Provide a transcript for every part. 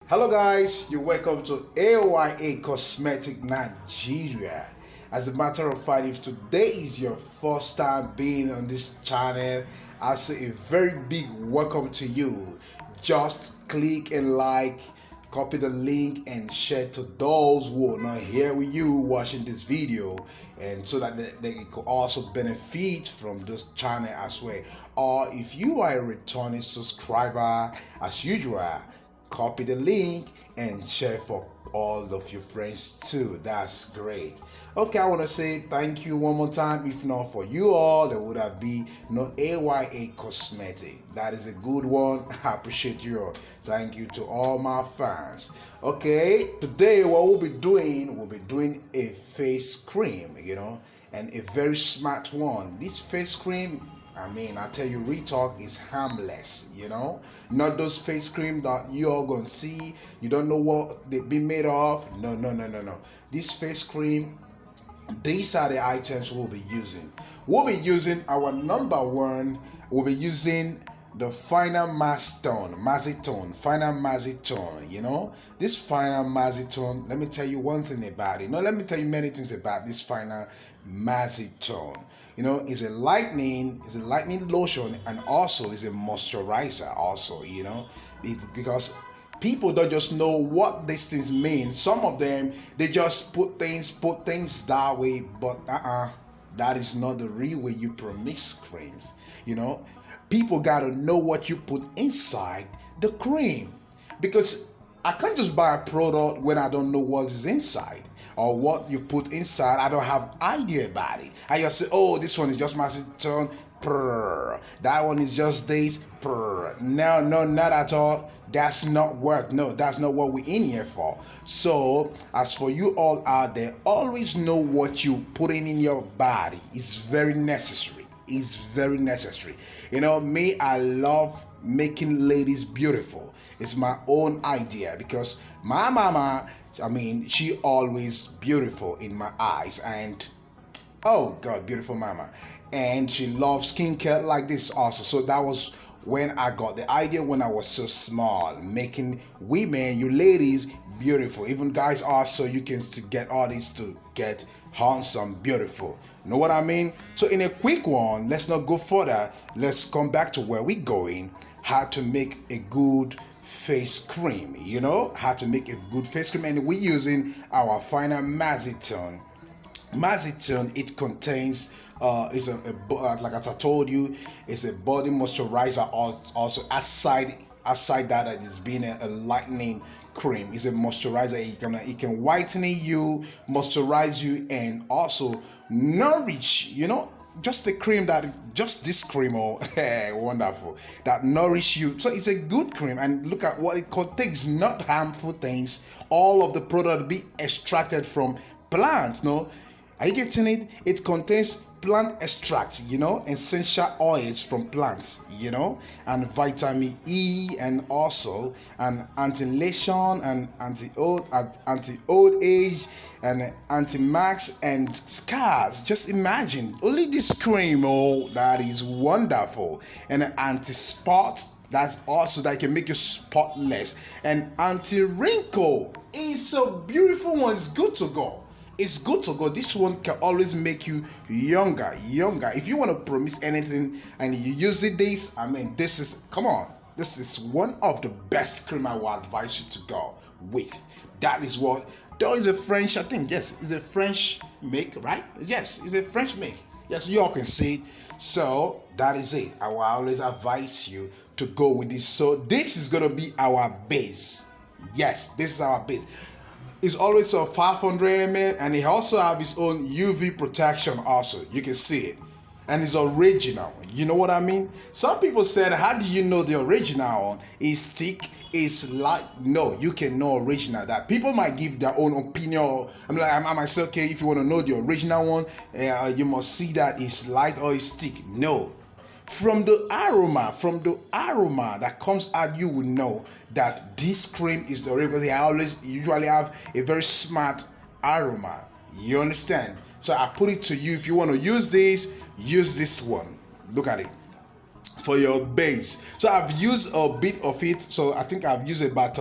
Hello guys, you're welcome to AYA Cosmetic Nigeria. As a matter of fact, if today is your first time being on this channel, I say a very big welcome to you. Just click and like, copy the link and share to those who are not here with you watching this video, and so that they could also benefit from this channel as well. Or if you are a returning subscriber, as usual, copy the link and share for all of your friends too. That's great. Okay, I want to say thank you one more time. If not for you all, there would have been no AYA Cosmetic. That is a good one. I appreciate you all. Thank you to all my fans. Okay, today what we'll be doing a face cream, and a very smart one. This face cream, I tell you, retalk is harmless, Not those face cream that you all gonna see. You don't know what they be made of. No. This face cream, these are the items we'll be using. We'll be using our number one. We'll be using the final Mazitone, final Mazitone. This final Mazitone. Let me tell you one thing about it. No, let me tell you many things about this final Mazitone. It's a lightening lotion, and also is a moisturizer also, because people don't just know what these things mean. Some of them, they just put things that way, but that is not the real way you premix creams. People gotta know what you put inside the cream, because I can't just buy a product when I don't know what is inside or what you put inside. I don't have idea about it. I just say, oh, this one is just Macedon, that one is just this, no, not at all. That's not work. No, that's not what we're in here for. So as for you all out there, always know what you putting in your body. It's very necessary. Me, I love making ladies beautiful. It's my own idea, because my mama, she always beautiful in my eyes, and oh God, beautiful mama. And she loves skincare like this also. So that was when I got the idea when I was so small, making women, you ladies, beautiful. Even guys also, you can still get all this to get handsome, beautiful. Know what I mean? So in a quick one, let's not go further. Let's come back to where we're going. How to make a good face cream, how to make a good face cream. And we're using our final Mazitone. It contains like as I told you, it's a body moisturizer. Also aside that it is being a lightening cream, it's a moisturizer. It can whiten you, moisturize you, and also nourish. Just a cream just this cream, wonderful, that nourish you. So it's a good cream, and look at what it contains. Not harmful things. All of the product be extracted from plants. No, are you getting it? It contains plant extract, essential oils from plants, and vitamin E, and also an anti-lesion and anti-old age, and anti-marks and scars. Just imagine only this cream, that is wonderful. And an anti-spot, that's also that can make you spotless, and anti-wrinkle. It's a beautiful one. It's good to go. This one can always make you younger. If you want to promise anything and you use this this is one of the best cream I will advise you to go with. That is what, there is a French, I think, yes, it's a French make, right? Yes, it's a French make. Yes, you all can see it. So that is it. I will always advise you to go with this. So this is going to be our base. Yes, this is our base. It's always a 500 ml, and it also have its own UV protection also. You can see it. And it's original. You know what I mean? Some people said, how do you know the original one is thick? It's light. No, you can know original. That people might give their own opinion. I might say, okay, if you want to know the original one, you must see that it's light or it's thick. No. From the aroma that comes out, you will know that this cream is the original. They usually have a very smart aroma. You understand? So I put it to you. If you want to use this one. Look at it. For your base. So I've used a bit of it. So I think I've used about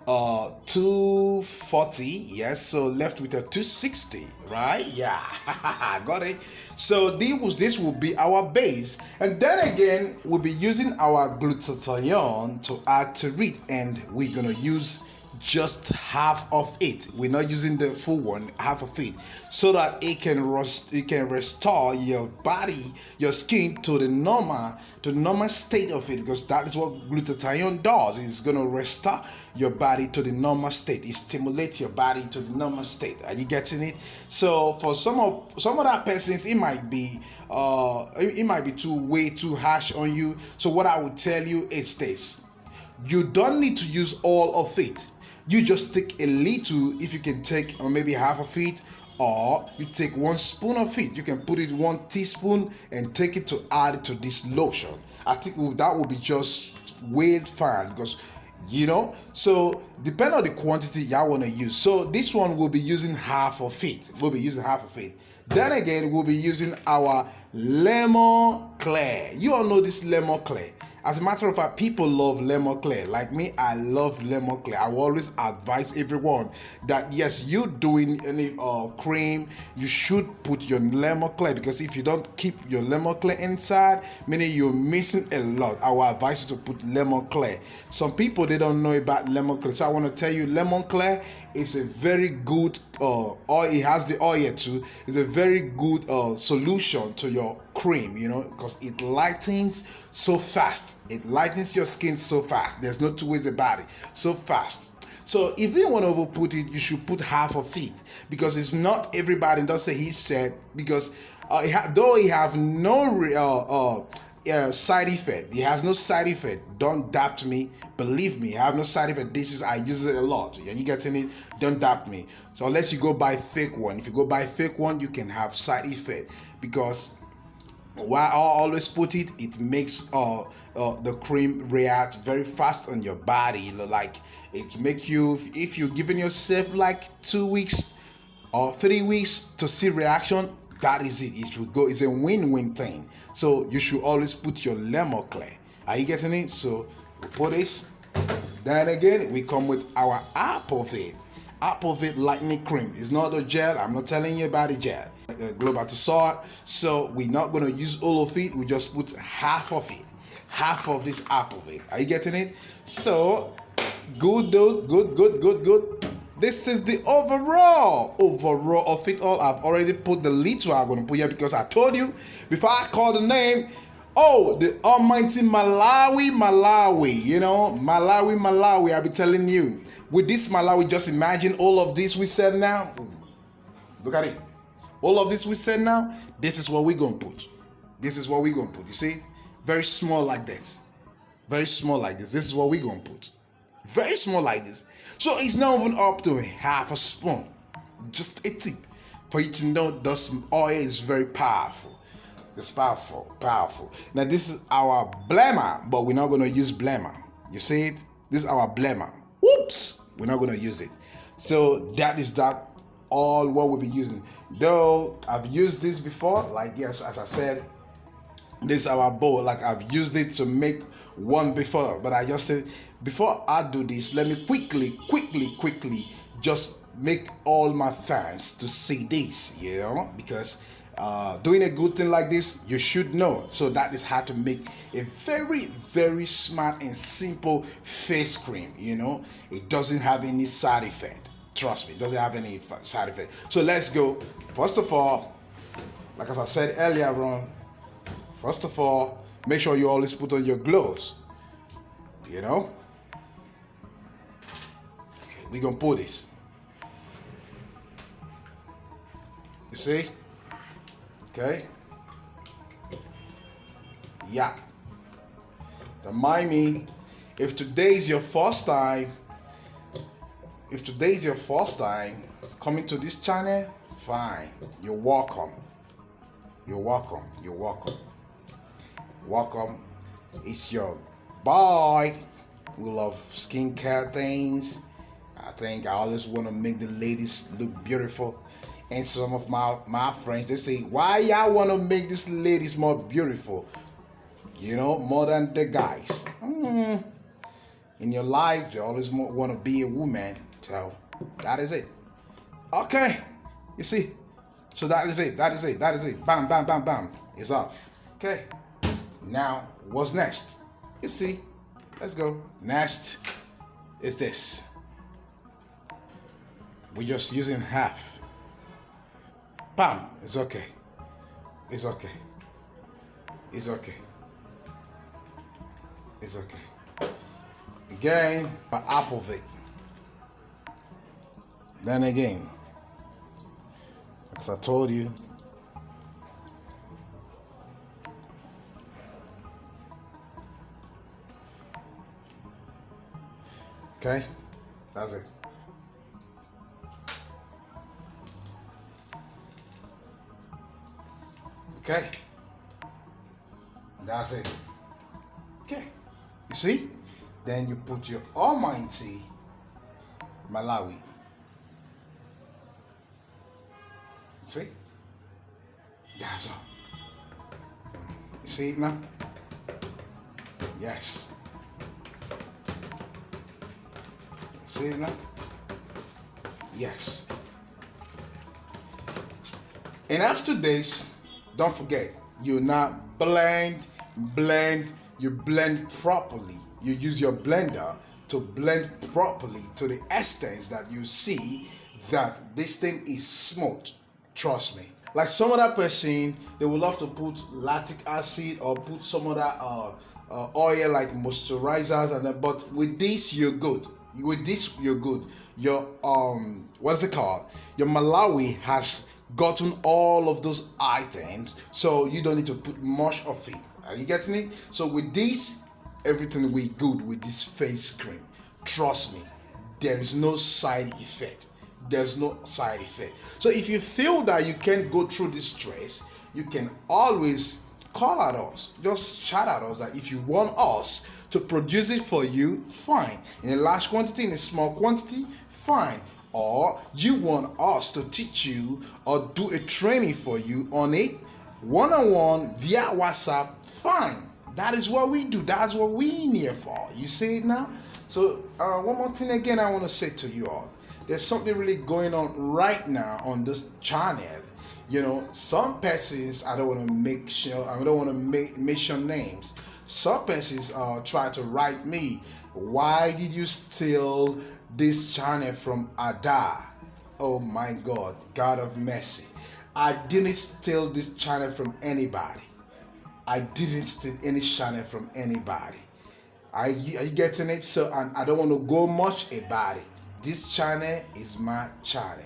240. Yes, so left with a 260, right? Yeah. Got it. So this will be our base, and then again we'll be using our glutathione to add to it, and we're gonna use just half of it. We're not using the full one, half of it, so that it can restore your body, your skin to the normal state of it, because that is what glutathione does. It's gonna restore your body to the normal state. It stimulates your body to the normal state. Are you getting it? So for some other persons, it might be way too harsh on you. So what I would tell you is this: you don't need to use all of it. You just take a little, if you can take, or maybe half of it, or you take 1 spoon of it. You can put it 1 teaspoon and take it to add it to this lotion. I think that will be just way fine, because so depend on the quantity y'all want to use. So this one will be using half of it. Then again, we'll be using our lemon clear. You all know this lemon clear. As a matter of fact, people love lemon clear. Like me, I love lemon clear. I will always advise everyone that yes, you doing any cream, you should put your lemon clear, because if you don't keep your lemon clear inside, meaning you're missing a lot. I will advise you to put lemon clear. Some people, they don't know about lemon clear, so I want to tell you, lemon clear is a very good oil. It has the oil too. It's a very good solution to your cream, because it lightens so fast. It lightens your skin so fast. There's no two ways about it. So fast. So if you want to overput it, you should put half of it, because it's not everybody. Don't say he said, because though it have no side effect. It has no side effect. Don't doubt me. Believe me, I have no side effect. I use it a lot. You getting it? Don't doubt me. So unless you go buy fake one. If you go buy fake one, you can have side effect, because why I always put it, it makes the cream react very fast on your body. Like it make you, if you're giving yourself like 2 weeks or 3 weeks to see reaction, that is it. It will go. It's a win-win thing. So you should always put your lemon clear. Are you getting it? So we put this. Then again, we come with our Aquavit lightning cream. It's not a gel. I'm not telling you about the gel. Global to salt. So we're not gonna use all of it. We just put half of it. Half of this Aquavit. Are you getting it? So good, good. This is the overall of it all. I've already put the little I'm going to put here, because I told you before I call the name, the almighty Malawi, Malawi, I'll be telling you. With this Malawi, just imagine all of this we said now. Look at it. All of this we said now, this is what we're going to put. You see? Very small like this. This is what we're going to put. Very small like this. So it's not even up to half a spoon. Just a tip for you to know this oil is very powerful. It's powerful. Now this is our blema, but we're not going to use blema. You see it? This is our blema. Oops! We're not going to use it. So that is all what we'll be using. Though I've used this before, like yes, as I said, this is our bowl. Like I've used it to make one before, but I just said, before I do this, let me quickly just make all my fans to see this, because doing a good thing like this, you should know. So that is how to make a very, very smart and simple face cream. It doesn't have any side effect. Trust me, it doesn't have any side effect. So let's go. First of all, like as I said earlier on, make sure you always put on your gloves. Okay, we're gonna put this. You see? Okay. Yeah. Don't mind me. If today is your first time coming to this channel, fine. You're welcome. Welcome. It's your boy who love skincare things. I think I always want to make the ladies look beautiful. And some of my friends, they say, why y'all want to make these ladies more beautiful? More than the guys. in your life. They always want to be a woman. So that is it. Okay, you see. So that is it. That is it. That is it. Bam, bam, bam, bam. It's off. Okay. Now, what's next? You see. Let's go. Next is this. We're just using half. Bam. It's okay. It's okay. It's okay. It's okay. Again, half of it. Then again, as I told you, okay, that's it. Okay, that's it. Okay, you see? Then you put your almighty Malawi. See? That's all. You see it now? Yes. See it now? Yes. And after this, don't forget, you now blend, you blend properly. You use your blender to blend properly to the extent that you see that this thing is smooth. Trust me. Like some other person, they would love to put lactic acid or put some other oil like moisturizers, and then, but with this you're good. With this you're good. Your what's it called? Your Malawi has gotten all of those items, so you don't need to put much of it. Are you getting it? So with this, everything will be good with this face cream. Trust me, there is no side effect. There's no side effect. So if you feel that you can't go through this stress, you can always call at us. Just shout at us that if you want us to produce it for you, fine. In a large quantity, in a small quantity, fine. Or you want us to teach you or do a training for you on it, one-on-one via WhatsApp, fine. That is what we do. That's what we in here for. You see it now? So one more thing again I want to say to you all. There's something really going on right now on this channel. You know, some persons, I don't want to make sure, I don't want to mention names. Some persons try to write me, why did you steal this channel from Ada? Oh my God, God of mercy. I didn't steal this channel from anybody. I didn't steal any channel from anybody. Are you getting it? So, and I don't want to go much about it. This channel is my channel.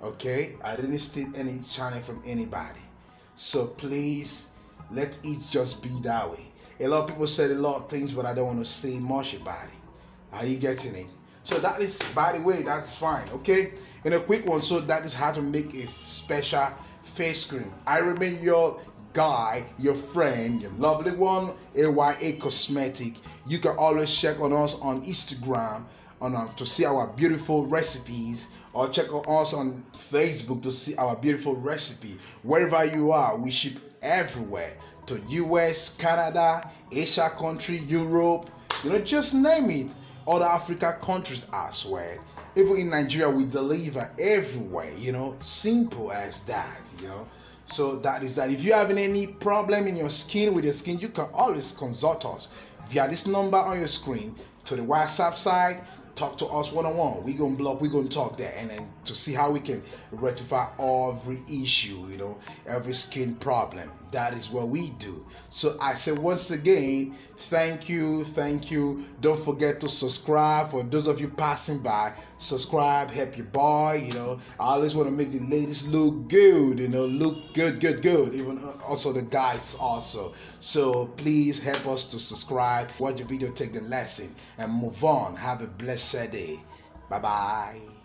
Okay? I didn't steal any channel from anybody. So please, let it just be that way. A lot of people said a lot of things, but I don't want to say much about it. Are you getting it? So that is, by the way, that's fine. Okay? In a quick one, so that is how to make a special face cream. I remain your guy, your friend, your lovely one, AYA Cosmetic. You can always check on us on Instagram to see our beautiful recipes, or check on us on Facebook to see our beautiful recipe. Wherever you are, we ship everywhere, to US, Canada, Asia country, Europe, you know, just name it. Other Africa countries as well. Even in Nigeria, we deliver everywhere, you know, simple as that, you know. So that is that. If you're having any problem in your skin, with your skin, you can always consult us via this number on your screen to the WhatsApp side. Talk to us one-on-one. We're gonna talk there, and then to see how we can rectify every issue, you know, every skin problem. That is what we do. So I say once again, thank you. Don't forget to subscribe. For those of you passing by, subscribe, help your boy, you know. I always want to make the ladies look good, you know, look good. Even also the guys also. So please help us to subscribe, watch the video, take the lesson, and move on. Have a blessed day. Bye-bye.